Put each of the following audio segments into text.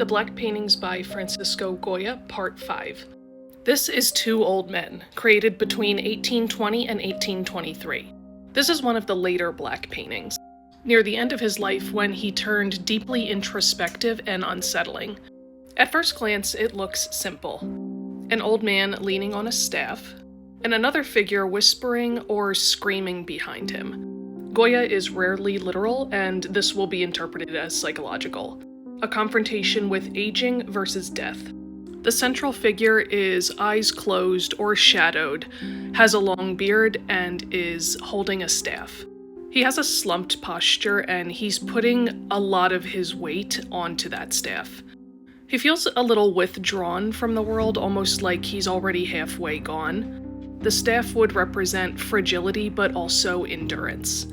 The Black Paintings by Francisco Goya, Part 5. This is Two Old Men, created between 1820 and 1823. This is one of the later black paintings, near the end of his life when he turned deeply introspective and unsettling. At first glance, it looks simple. An old man leaning on a staff, and another figure whispering or screaming behind him. Goya is rarely literal, and this will be interpreted as psychological. A confrontation with aging versus death. The central figure is eyes closed or shadowed, has a long beard, and is holding a staff. He has a slumped posture, and he's putting a lot of his weight onto that staff. He feels a little withdrawn from the world, almost like he's already halfway gone. The staff would represent fragility, but also endurance.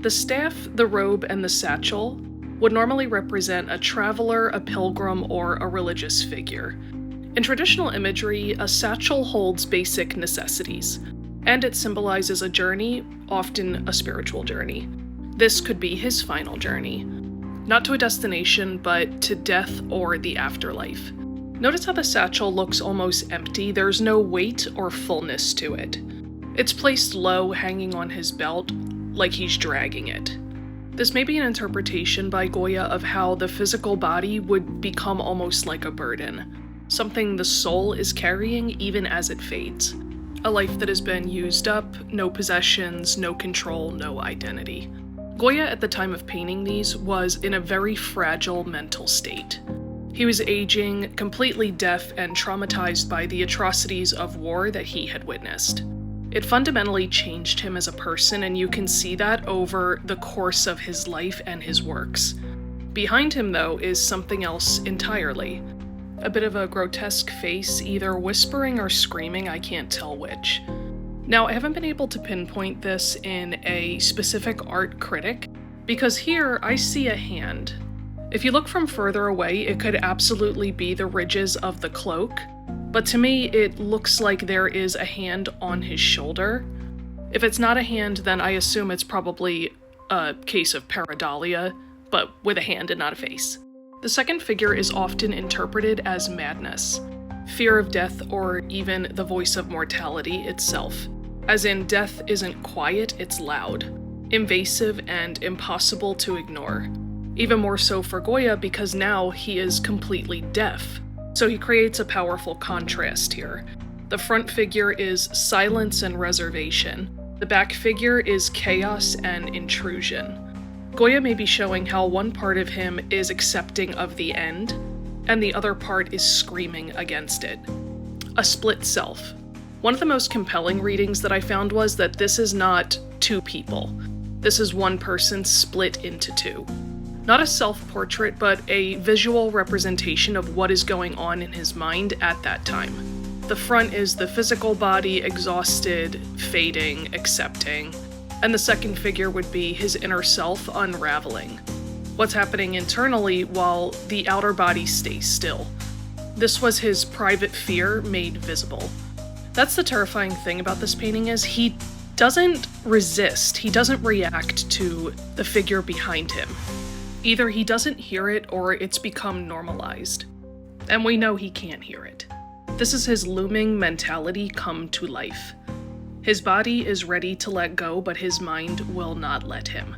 The staff, the robe, and the satchel would normally represent a traveler, a pilgrim, or a religious figure. In traditional imagery, a satchel holds basic necessities, and it symbolizes a journey, often a spiritual journey. This could be his final journey. Not to a destination, but to death or the afterlife. Notice how the satchel looks almost empty. There's no weight or fullness to it. It's placed low, hanging on his belt, like he's dragging it. This may be an interpretation by Goya of how the physical body would become almost like a burden, something the soul is carrying even as it fades. A life that has been used up, no possessions, no control, no identity. Goya at the time of painting these was in a very fragile mental state. He was aging, completely deaf and traumatized by the atrocities of war that he had witnessed. It fundamentally changed him as a person, and you can see that over the course of his life and his works. Behind him, though, is something else entirely. A bit of a grotesque face, either whispering or screaming, I can't tell which. Now, I haven't been able to pinpoint this in a specific art critic, because here I see a hand. If you look from further away, it could absolutely be the ridges of the cloak, but to me, it looks like there is a hand on his shoulder. If it's not a hand, then I assume it's probably a case of pareidolia, but with a hand and not a face. The second figure is often interpreted as madness, fear of death, or even the voice of mortality itself. As in, death isn't quiet, it's loud, invasive, and impossible to ignore. Even more so for Goya because now he is completely deaf. So he creates a powerful contrast here. The front figure is silence and reservation. The back figure is chaos and intrusion. Goya may be showing how one part of him is accepting of the end, and the other part is screaming against it. A split self. One of the most compelling readings that I found was that this is not two people. This is one person split into two. Not a self-portrait, but a visual representation of what is going on in his mind at that time. The front is the physical body, exhausted, fading, accepting, and the second figure would be his inner self unraveling. What's happening internally while the outer body stays still. This was his private fear made visible. That's the terrifying thing about this painting is he doesn't resist, he doesn't react to the figure behind him. Either he doesn't hear it or it's become normalized. And we know he can't hear it. This is his looming mentality come to life. His body is ready to let go, but his mind will not let him.